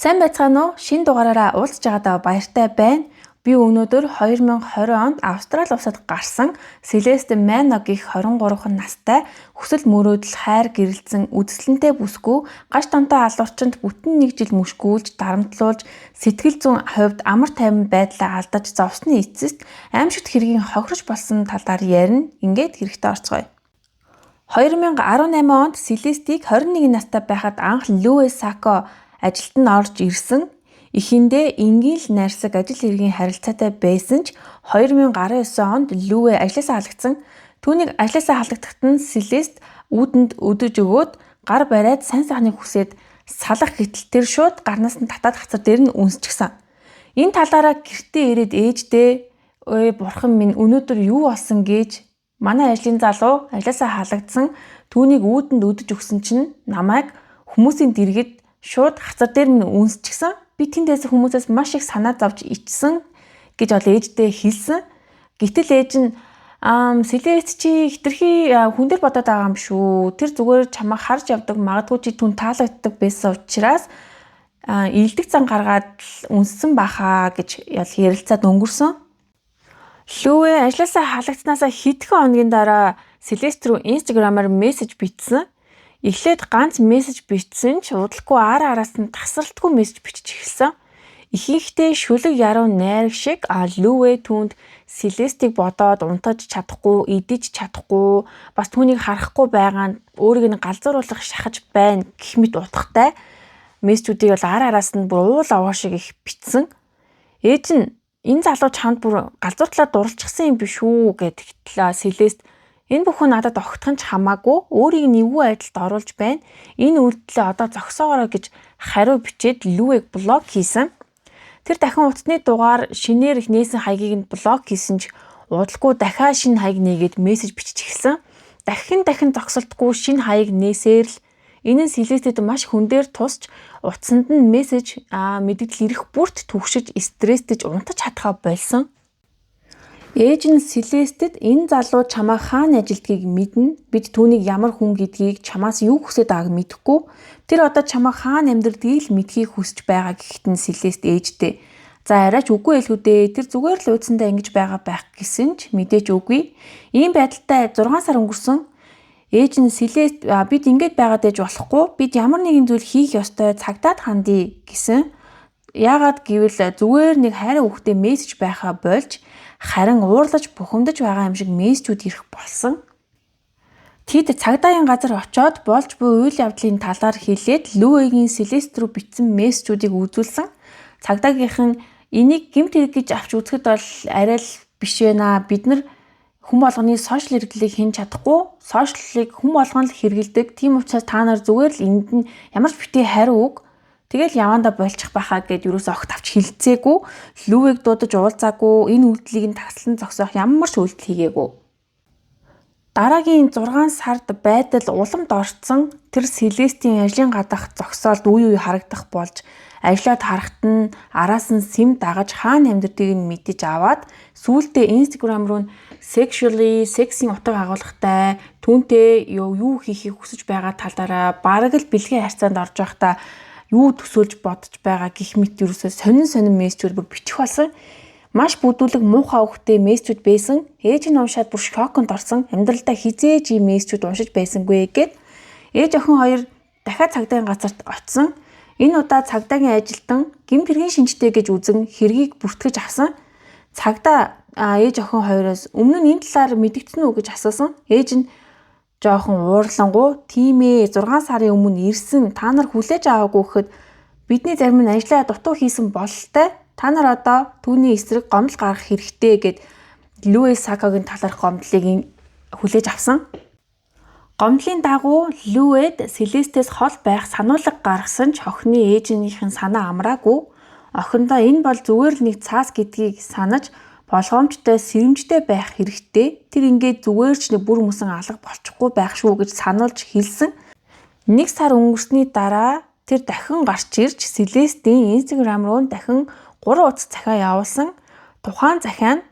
Сайн байцгаана уу? Шинэ дугаараараа уулзж байгаадаа баяртай байна. Би өнөөдөр 2020 онд Австрали улсад гарсан Celeste Manno гэх 23 настай хүсэл мөрөөдөл хайр гэрэлцэн үзэсгэлэнтэй бүсгүй гаш томтой алуурчинд бүтэн 1 жил мөшгүүлж дарамтлуулж сэтгэл зүйн хувьд амар тайван байдлаа алдаж зовсны эцэст аимшигт хэргийн хохирож болсон талаар ярина. Ингээд хэрэгтэй орцгоё. 2018 онд Celeste-ийг 21 настай байхад анх Louis Sacco ажилд нь орж ирсэн. Эхэндээ энгийн л найрсаг ажил хэргийн харилцаатай байсан ч 2019 онд Louis ажлаасаа халагдсан. Түүнийг ажлаасаа халагдахад нь Celeste үүдэнд өдөж өгөөд гар бариад сайн сайхныг хүсээд салах гэтэл тэр шууд гарнаас нь татаад хацар дээр нь үнсчихсэн. Энэ талаараа гэртээ ирээд ээждээ "Ой бурхан минь өнөөдөр юу болсон" гэж манай ажлын залуу ажлаасаа халагдсан. Түүнийг үүдэнд өдөж өгсөн чинь намайг хүмүүсийн дэргэд шууд хацар дээр минь үнсчихсэн. Би тэндээс хүмүүсээс маш их санаа зовж ичсэн гэж ол ээждээ хэлсэн. Гэтэл ээж нь Celeste чи хитрхи хүн дээр бодоод байгаа юм шүү. Тэр зүгээр чамайг харж явдаг, магадгүй чи түн таалагддаг байсан учраас илдэг зан гаргаад үнссэн бахаа гэж ярилцаад өнгөрсөн. Louis ажлаасаа халагдсанаас хэдхэн хоногийн дараа Celeste руу Instagram-аар мессеж бичсэн. Эхлээд ганц мессеж бичсэн ч удалгүй араас нь тасралтгүй мессеж бичиж эхэлсэн. Ихэнхдээ шүлэг яруу найраг шиг Louis түүнд Celeste-ийг бодоод унтаж чадахгүй, идэж чадахгүй, бас түүнийг харахгүй байгаа нь өөрийг нь галзууруулах шахаж байна гэх мэт утгатай мессежүүдийг бол араас нь бүр уул аваа шиг их бичсэн. Ээж нь "Энэ залуу чамд бүр галзууртлаа дурлчихсан юм биш үү" гэдэгтлээ Celeste "Энэ бүхэн надад огтхон ч хамаагүй, өөрийг нэвгүй байдалд оруулж байна. Энэ үйлдэлээ одоо зогсоогоорой" гэж хариу бичээд Louis-г блок хийсэн. Тэр дахин утасны дугаар шинээр их нээсэн хаягийг нь блок хийсэн ч удалгүй дахиад шинэ хаяг нээгээд мессеж бичиж эхэлсэн. Дахин зогсолтгүй шинэ хаяг нээсээр л энэ нь Celeste-д маш хүн дээр тусч утсанд нь мессеж мэдэгдэл ирэх бүрт түгшиж стресстэйж унтаж чадхаа болсон. Ээж нь Celeste-д "Энэ залуу чамаа хаана ажилдгийг мэднэ. Бид түүнийг ямар хүн гэдгийг чамаас юу хүсэж байгааг мэдэхгүй. Тэр одоо чамаа хаана амьдрдгийг л мэдхийг хүсэж байгаа" гэхэд нь Celeste ээжтэй "За арайч үгүй элхүү дээ. Тэр зүгээр л уйдсандаа ингэж байгаа байх" гэсэн ч мэдээж үгүй. Ийм байдалтай 6 сар өнгөрсөн. Ээж нь Celeste "Бид ингэж байгаад ээж болохгүй. Бид ямар нэгэн зүйл хийх ёстой. Цагдаад хандъя" гэсэн. Яагаад гэвэл зүгээр нэг хайраа хүүхдээ мессеж байхаа болж харин уурлаж бухимдаж байгаа юм шиг мессежүүд ирэх болсон. Тэд цагдаагийн газар очоод болж буй үйл явдлын талаар хэлээд Louis-гийн Celeste руу бичсэн мессежүүдийг үзүүлсэн. Цагдаагийнхан "Энийг гэмт хэрэг гэж авч үзэхэд бол арай л биш байна. Бид нар хүн болгоны сошиал хэрэглэлийг хэн чадахгүй. Сошиалыг хүн болгон л хэрэглэдэг. Тийм учраас та нар зүгээр л энд нь ямар ч битгий хариу өг. Тэгэл явандаа болчих байхаа" гэд юусоо огт авч хилцээгүй. Louis-г дуудаж уулзаагүй. Энэ үйлдэлийг нь таслан зогсоох ямар ч үйлдэл хийгээгүй. Дараагийн 6 сард байдал уламд орцсон. Тэр Celeste-ийн ажлын гадах зогсоолд үе харагдах болж ажлаад харахад нь араас нь сэм дагаж хаана амьдрдгийг нь мэдэж аваад сүүлдээ Instagram руу sexing утга агуулгатай түүнтэй юу хийхийг хүсэж байгаа талаараа бараг л бэлгийн харьцаанд орж байхдаа юу төсөөлж бодож байгаа гэх мэт ерөөсөө сонин мессежүүд бүр бичих болсон. Маш бүдүүлэг муухай өгөхтэй мессежүүд байсан. Ээж нь уншаад бүр шоконд орсон. Амьдралдаа хизээж ийм мессежүүд уншиж байсангүй гэд. Ээж охин хоёр дахиад цагдаагийн газарт очсон. Энэ удаа цагдаагийн ажилтан гэмт хэргийн шинжтэй гэж үзэн хэргийг бүртгэж авсан. Цагдаа ээж охин хоёроос "Өмнө нь энэ талаар мэдэгдсэн үү" гэж асуусан. Ээж нь жоохон уурлангуй "Тийм ээ, 6 сарын өмнө ирсэн. Та нар хүлээж аваагүй гэхэд бидний зарим нь ажлаа дутуу хийсэн бололтой. Та нар одоо түүний эсрэг гомдол гаргах хэрэгтэй" гэд Louis Sacco-гийн талаарх гомдлыг хүлээж авсан. Гомдлын дагуу Louis-д Celeste-с хол байх сануулга гаргасан ч охины ээжийнхэн санаа амраагүй. Охиндоо "Энэ бол зүгээр л нэг цаас гэдгийг санаж болгоомжтой сэрэмжтэй байх хэрэгтэй. Тэр ингээд зүгээр ч бүр мөсөн алга болчихгүй байх шүү" гэж сануулж хэлсэн. 1 сар өнгөрсний дараа тэр дахин гарч ирж Celeste-ийн Instagram руу дахин 3 утас захиа явуулсан. Тухайн захиа нь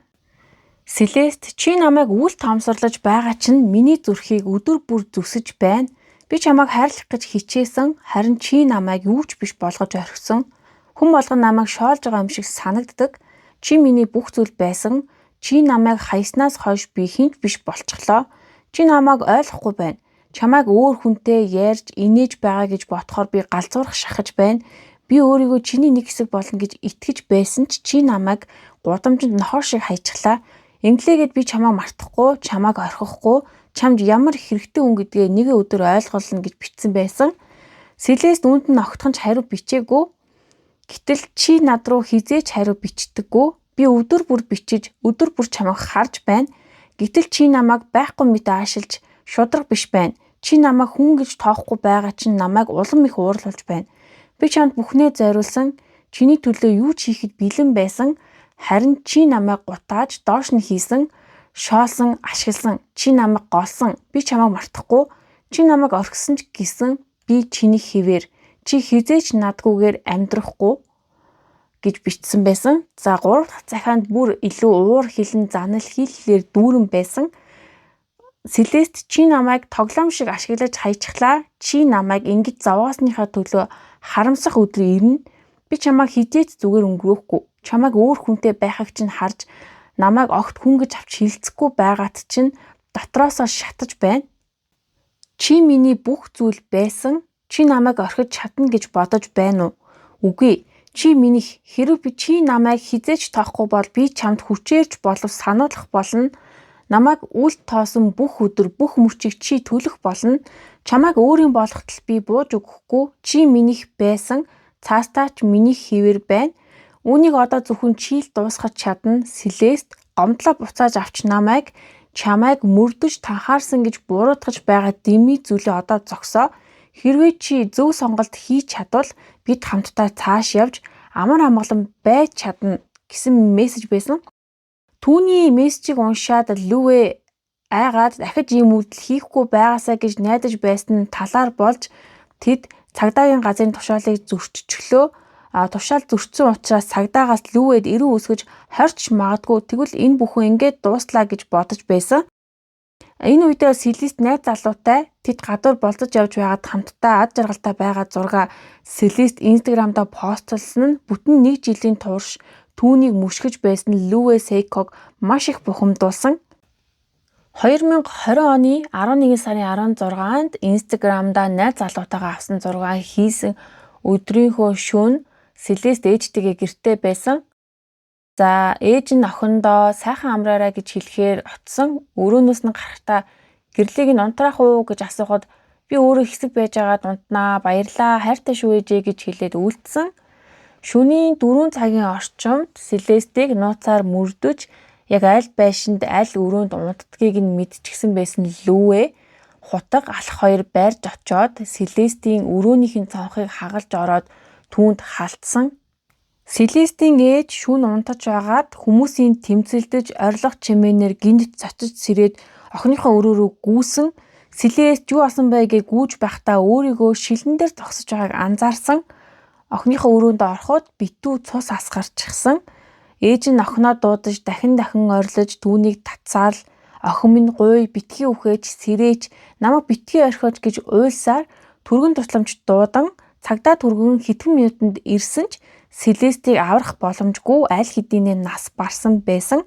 "Celeste чи намайг үл тоомсорлож байгаа чинь миний зүрхийг өдөр бүр зүсэж байна. Би чамайг хайрлах гэж хичээсэн. Харин чи намайг юу ч биш болгож орхисон. Хүн болгон намайг шоолж байгаа юм шиг санагддаг. Чи миний бүх зүйл байсан. Чи намайг хаяснаас хойш би хинт биш болчихлоо. Чи намайг ойлгохгүй байна. Чамайг өөр хүнтэй ярьж инээж байгаа гэж бодохоор би галзуурах шахаж байна. Би өөрийгөө чиний нэг хэсэг болно гэж итгэж байсан чи намайг гудамжинд нохоо шиг хайчихлаа. Инглигээд би чамайг мартахгүй, чамайг орхихгүй, чамд ямар хэрэгтэй хүн гэдгээ нэг өдөр ойлголно гэж бичсэн байсан. Селест үүнд нь огтхон ч хариу бичээгүй. Гэтэл чи над руу хизээч хариу бичдэггүй. Би өдөр бүр бичиж, өдөр бүр чамайг харж байна. Гэтэл чи намайг байхгүй мэт аашилж шудраг биш байна. Чи намайг хүн гэж тоохгүй байгаа чинь намайг улам их уурлуулж байна. Би чамд бүхнээ зориулсан, чиний төлөө юу ч хийхэд бэлэн байсан. Харин чи намайг гутааж, доош нь хийсэн, шоолсон, ашигласан. Чи намайг голсон. Би чамайг мартахгүй. Чи намайг орхисон ч гэсэн би чиний хэвээр. Чи хизээч надгүйгээр амьдрахгүй гэж бичсэн байсан. За 3 дахь захианд бүр илүү уур хилэн занал хийллээр дүүрэн байсан. Селест чи намайг тоглоом шиг ашиглаж хайчихлаа. Чи намайг ингэж зовоосныхаа төлөө харамсах өдөр ирнэ. Би чамайг хизээч зүгээр өнгөрөөхгүй. Чамайг өөр хүнтэй байхыг чинь харж намайг огт хүн гэж авч хилцэхгүй байгаад чинь дотроосоо шатаж байна. Чи миний бүх зүйл байсан. Чи намайг орхиж чадна гэж бодож байна уу? Үгүй. Чи минийх. Хэрэв чи намайг хизээч тоохгүй бол би чамд хүчээрч болов сануулах болно. Намайг үл тоосон бүх өдөр бүх мөчийг чи төлөх болно. Чамайг өөрийн болгохтол би бууж өгөхгүй. Чи минийх байсан. Цаастаач минийх хэвээр байна. Үүнийг одоо зөвхөн чи л дуусгах чадна. Селест гомдлоо буцааж авч намайг чамайг мөрдөж танхаарсан гэж буруутгаж байгаа дэмий зүйлээ одоо зогсоо. Хэрвээ чи зөв сонголт хийж чадвал бид хамтдаа цааш явж амар амгалан байж чадна гэсэн мессеж байсан. Түүний мессежийг уншаад Лүвэ айгаад дахиж ийм үйлдэл хийхгүй байгаасаа гэж найдаж байсан талаар болж тэд цагдаагийн газрын тушаалыг зөрчичлөө. Тушаал зөрчсөн учраас цагдаагаас Лүвэд эрүү үсгэж хорч магадгүй тэгвэл энэ бүхэн ингээд дууслаа гэж бодож байсан. Энэ үедээ Селест найз залуутай тэд гадуур болцож явж байгаад хамтдаа ад жаргалтай байгаа зураг Селест Инстаграмдаа постлсон нь бүтэн 1 жилийн турш түүнийг мөшгөж байсан Лүвэ Сейког маш их бухимдуулсан. 2020 оны 11 сарын 16-нд Инстаграмдаа найз залуутайгаа авсан зураг хийсэн өдрийнхөө шөнө Селест ээжтэйгээ гэртээ байсан. За ээж нь охиндоо сайхан амраарай гэж хэлэхээр очсон. Өрөөнөөс нь гарахтаа гэрлийг нь унтраах уу гэж асуухад би өөрөө хэсэг байж байгаад унтнаа. Баярлаа. Хайртай шүү ээжээ гэж хэлээд үлдсэн. Шөнийн 4 цагийн орчимд Селестийг нууцаар мөрдөж яг аль байшинд аль өрөөнд унтдгийг нь мэдчихсэн байсан Лүвэ хутаг алх хоёр байрж очоод Селестийн өрөөнийхний цонхыг хагалж ороод түүнд халтсан. Селестийн ээж шүүн унтаж байгаад хүмүүсийн тэмцэлдэж орлого чимээнээр гинт цочиж сэрээд охиныхоо өрөө рүү гүйсэн. Селест юу асан бэ гэж гүйж байхдаа өөрийгөө шилэн дээр зогсож байгааг анзаарсан. Охиныхоо өрөөнд ороход битүү цус асгарчихсан. Ээж нь охиноо дуудаж дахин орилож түүнийг татсаал охин минь гуй битгий үхэж сэрээч намайг битгий орхиож гэж уйлсаар түргэн тусламж дуудан цагдаа түргэн хэдхэн минутанд ирсэн ч Селестийг аврах боломжгүй аль хэдийнэ нас барсан байсан.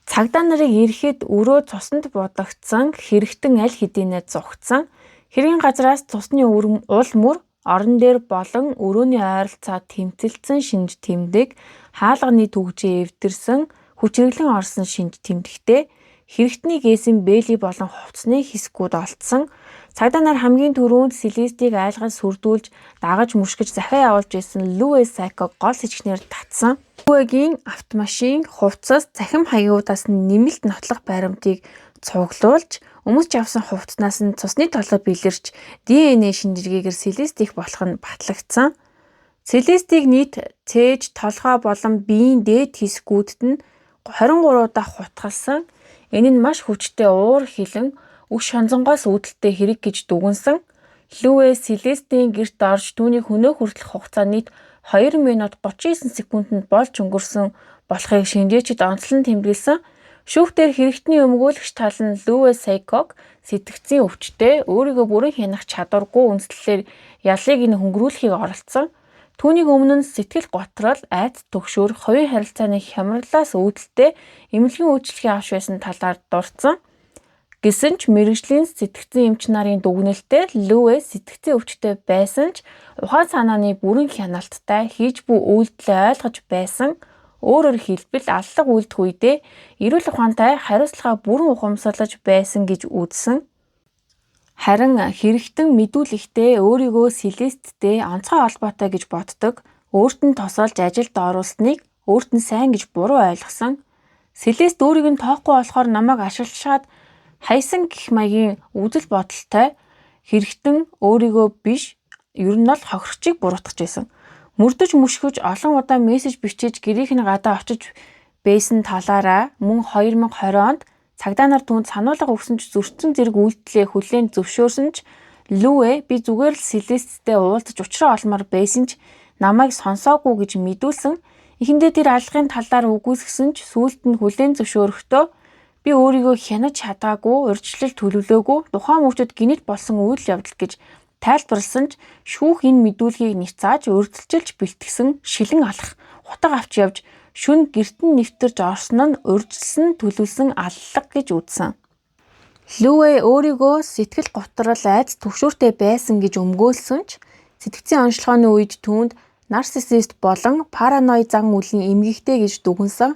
Цагдаа нарыг ирэхэд өрөө цуснд будагдсан хэрэгтэн аль хэдийнэ зугтсан. Хэргийн газраас цусны ул мөр орон дээр болон өрөөний ойролцоо тэмцэлсэн шинж тэмдэг хаалганы түгжээ эвдэрсэн хүчрэглэн орсон шинж тэмдэгтэй хэрэгтний гээсэн бэли болон хувцсны хэсгүүд олдсон. Цагдаа нар хамгийн түрүүнд Селестийг айлгаж сүрдүүлж дагаж мөшгөж захиа явуулж исэн Лүвэ Сейког гол сэжигнэр татсан. Лүвэгийн автомашин хувцас цахим хаяудаас нэмэлт нотлох баримтыг цуглуулж өмсч авсан хувцснаас нь цусны толгой бэлэрч ДНХ шинжилгээгээр Селест их болох нь батлагдсан. Селестийг нийт цээж толгой болон биеийн дээд хэсгүүдэд нь 23 удаа хутгалсан. Энэ нь маш хүчтэй уур хилэн өг шонзонгоос үүдэлтэй хэрэг гэж дүгнсэн. Лүвэ Селестийн гэрт орж түүний хөнөө хүртэлх хугацаа нийт 2 минут 39 секундэд болж өнгөрсөн болохыг шинжээчид онцлон тэмдэглэсэн. Шүүхтэр хэрэгтний өмгөөлөгч тал нь Лүвэ Сейког сэтгцийн өвчтэй өөрийгөө бүрэн хянах чадваргүй үндэслэлээр ялыг нь хөнгөрүүлэхийг оролдсон. Түүнийг өмнө нь сэтгэл готрол, айц түгшүүр, хувийн харилцааны хямралаас үүдэлтэй эмнэлгийн үйлчлэгийг авч байсан талаар дурдсан. Гэсэн ч мэрэгжлийн сэтгцэн эмч нарын дүгнэлтээр Лүвэ сэтгцэн өвчтөй байсан ч ухаан санааны бүрэн хяналттай хийж буй үйлдэлээ ойлгож байсан. Өөрөөр хэлбэл аллах үйлдэх үедээ эрүүл ухаантай хариуцлагаа бүрэн ухамсарлаж байсан гэж үзсэн. Харин хэрэгтэн мэдүүлэхдээ өөрийгөө Селесттэй онцгой холбоотой гэж боддог, өөрт нь тосолж ажилд оруулсныг өөрт нь сайн гэж буруу ойлгосон. Селест өөрийг нь тоохгүй болохоор намайг ашиглашаад хайсан гэх маягийн үзэл бодолтой хэрэгтэн өөрийгөө биш ер нь л хохирчийг буруутгаж байсан. Мөрдөж мөшгөж олон удаа мессеж бичиж гэрийнх нь гадаа очиж байсан талаараа мөн 2020 онд цагдаа нар түүнд сануулга өгсөн ч зөрчсөн зэрэг үйлдэлээ хүлээн зөвшөөрсөн ч Лүвэ би зүгээр л Селесттэй уулзаж уулзраа олмоор байсан ч намайг сонсоогүй гэж мэдүүлсэн. Эхэндээ тэр алгын талаар үгүйсгсэн ч сүүлд нь хүлээн зөвшөөрөхдөө би өөрийгөө хянаж чадаагүй, урьдчилал төлөвлөөгүй, тухайн мөвчөд гинэт болсон үйл явдал гэж тайлбарласан ч шүүх энэ мэдүүлгийг ницааж урьдчилж бэлтгэсэн шилэн алах утга авч явж шүн гертэн нэвтэрж орсон нь урьдчилсан төлөвлөсөн аллах гэж үзсэн. Лүвэ өөрийгөө сэтгэл готрол айц түгшүүртэй байсан гэж өмгөөлсөн ч сэтгцийн онцлогооны үед түүнд нарциссист болон параноид зан үлийн эмгэгтэй гэж дүгнсэн.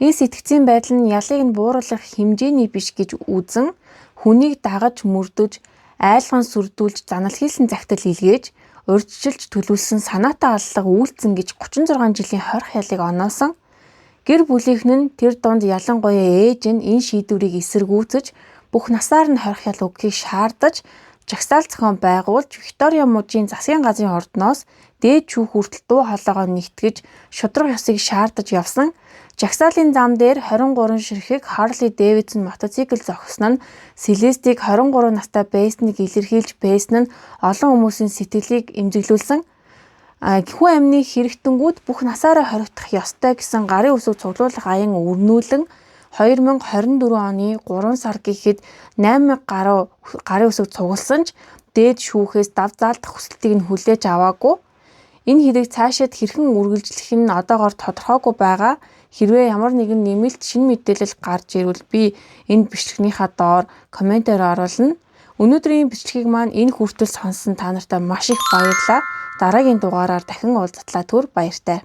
Энэ сэтгцийн байдал нь ялыг нь бууруулах хэмжээний биш гэж үзэн хүнийг дагаж мөрдөж айлган сүрдүүлж занал хийсэн захидал илгээж урьдчилж төлөвлөсөн санаатай аллах үйлцэн гэж 36 жилийн хорих ялыг оноосон. Гэр бүлийнхэн нь тэр дунд ялангуяа ээж нь энэ шийдвэрийг эсэргүүцэж бүх насаар нь хорих ял өгөхийг шаардаж жагсаал зохион байгуулж Виктория мужийн засгийн газрын ордноос дээд шүүх хүртэл дуу хоолойгоо нэгтгэж шудраг ёсыг шаардаж явсан. Жагсаалын зам дээр 23 ширхэг Харли Дэвидсон мотоцикл зогсоно нь Селестийг 23 настай байсныг илэрхийлж байсан нь олон хүмүүсийн сэтгэлийг эмзэглүүлсэн. Хүн амны хэрэгтэнгүүд бүх насаараа хоригдох ёстой гэсэн гарын үсэг цуглуулах аян өрнүүлэн 2024 оны 3 сар гэхэд 8,000 гарын үсэг цугласан ч дээд шүүхээс дав заалдах хүсэлтийг нь хүлээж аваагүй. Энэ хэрэг цаашид хэрхэн үргэлжлэх нь одоогоор тодорхойгүй байгаа. Хэрвээ ямар нэгэн нэмэлт шинэ мэдээлэл гарч ирвэл би энэ бичлэгнийхаа доор комментээр оруулна. Өнөөдрийн бичлэгийг маань энэ хүртэл сонссон та нартай маш их баярлалаа. Дараагийн дугаараар дахин уулзтлаа түр баяртай.